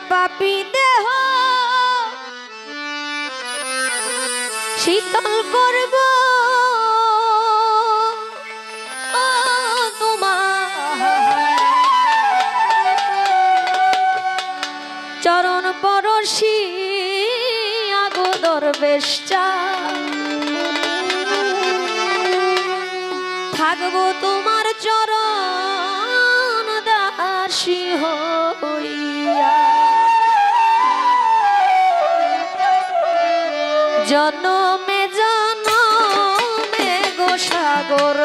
পাপী দেহ শীতল করব চরণ পরশি আগো দরবেশ থাকবো তোমার চরণ দাসী হইয়া জনমে জনমে গো সাগর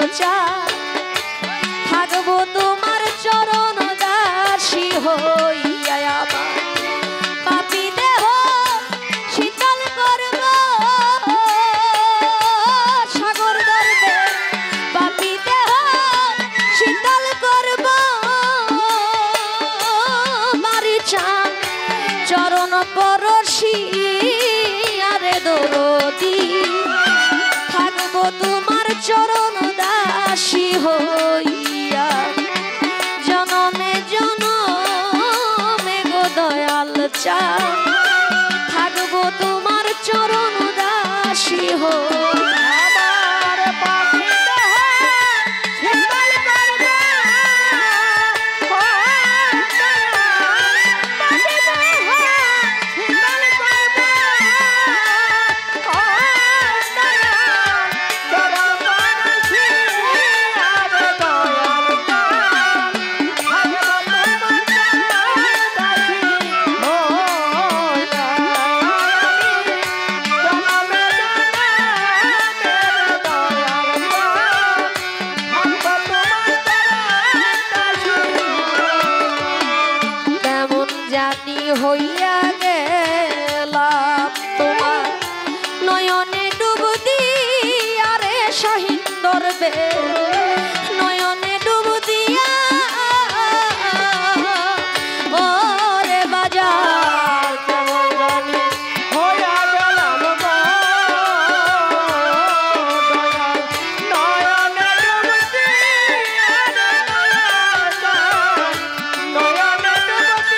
থাকবো তোমার চরণ দাসী হইয়া পাপী দেহ শীতল করব সাগর দরবে পাপী দেহ শীতল করব মারি চান চরণ পরশি আরে দরদি থাকবো তোমার চরণ দাসী হইয়া জনমে জনমে গো দয়াল থাকবো তোমার চরণ দাসী হইয়া গেলাম তোমার নয়নে ডুব দিয়া রে শাহীন দরবে নয়নে ডুব দিয়া ওরে বাজার হইয়া গেলাম নয়নে ডুব দিয়া নয়নে ডুব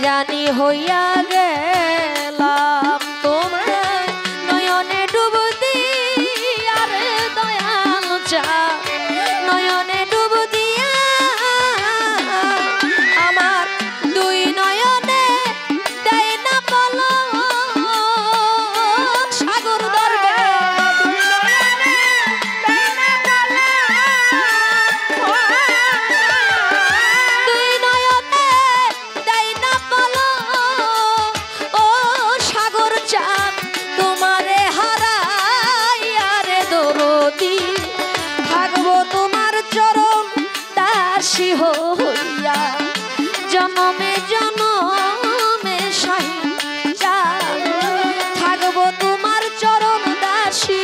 জানি হইয়া গেলাম তোমার নয়নে ডুব দিয়া রে দয়াল নয়নে ডুব দিয়া আমার দুই নয়নে দেয় না পলক সাগর দরবে থাকবো তোমার চরণ দাসী হইয়া জনমে জনমে শাহীন থাকবো তোমার চরণ দাসী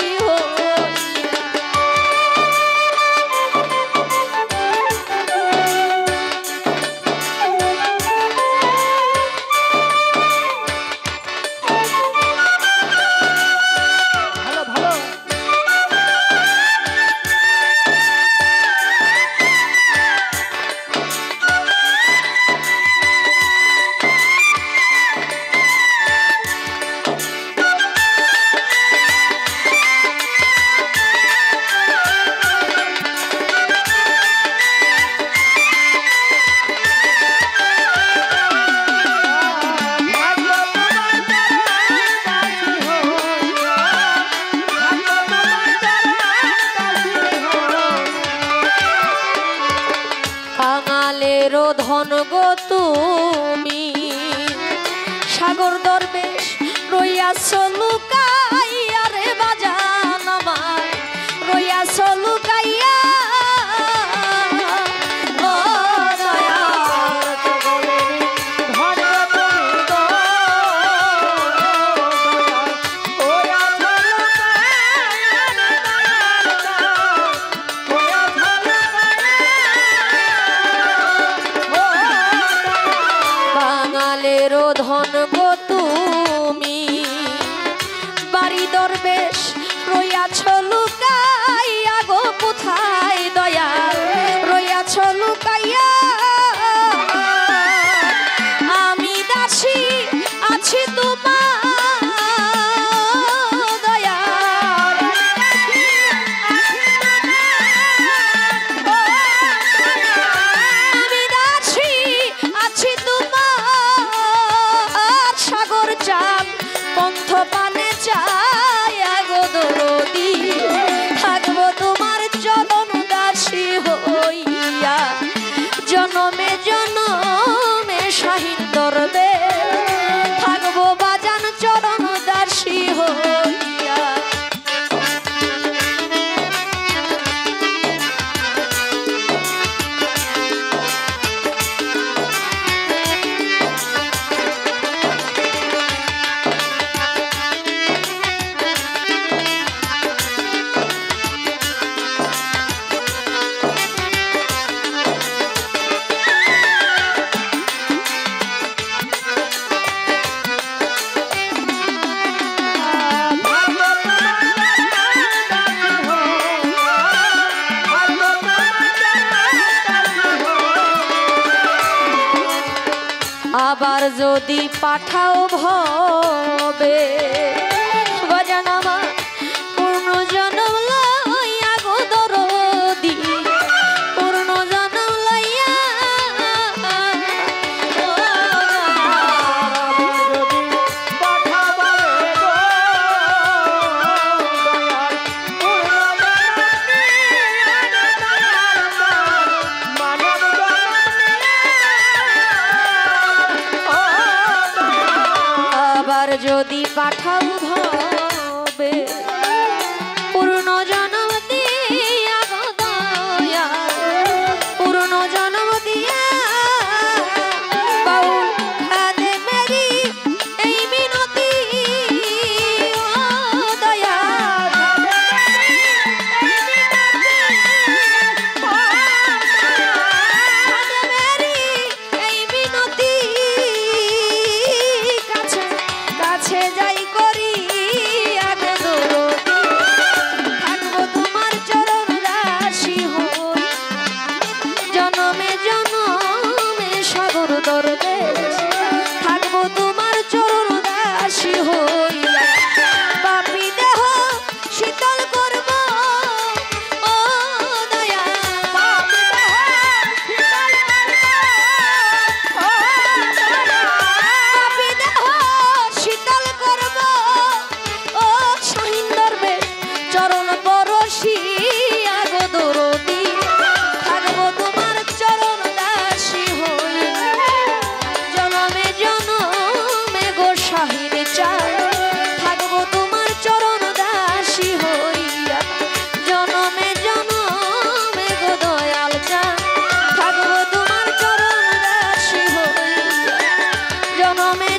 ধন গো তুমি সাগর দরবেশ রইয়াছ লুকাইয়া রে বাজান আমার রইয়াছ লুকাইয়া ধন গো তুমি আবার যদি পাঠাও ভবে গজান আমার পূর্ণ জনম লইয়া গো দরদি পূর্ণ জনম লইয়া যদি পাঠাও ভবে পূর্ণ জনম দিয়া গো দয়া পূর্ণ জনম দিয়া বাউল খাদে মেরি এই মিনতি ও দয়া খাদে মেরি এই মিনতি কাছে যাই করি আগে দরদি থাকবো তোমার চরণ দাসী হই জনমে জনমে সাগর দরবেশ থাকবো তোমার চরণ দাসী হই পাপী দেহ শীতল করব ও দয়া পাপী দেহ শীতল করব ও শাহিন দরবেশ চরণ পরশিয়া গো দরদি থাকবো তোমার চরণ দাসী হই জনমে জনমে গো শাহিন চাই থাকবো তোমার চরণ দাসী হইয়া জনমে জনমে গো দয়াল চাই থাকবো তোমার চরণ দাসী হইয়া জনমে